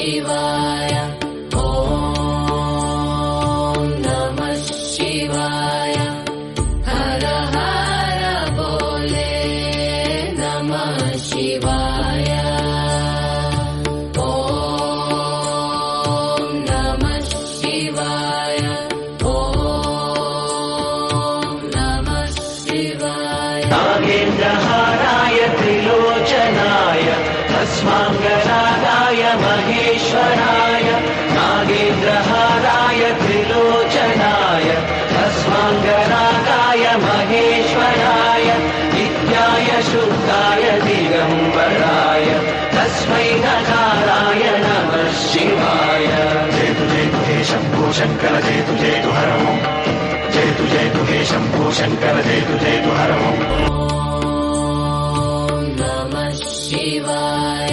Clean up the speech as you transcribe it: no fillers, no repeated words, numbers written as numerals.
शिवाय ॐ नमः शिवाय हर हर बोले नमः शिवाय ॐ नमः शिवाय ॐ नमः शिवाय नागेन्द्रहाराय त्रिलोचनाय भस्माङ्गरागाय महेश्वराय नागेन्द्रहाराय त्रिलोचनाय भस्माङ्गरागाय महेश्वराय नित्याय शुद्धाय दिगम्बराय तस्मै नकाराय नमः शिवाय जयतु जयतु हे शम्भो शङ्कर जयतु जयतु हर ओम् जयतु जयतु हे शम्भो शङ्कर जयतु जयतु हर ओम् ॐ नमः शिवाय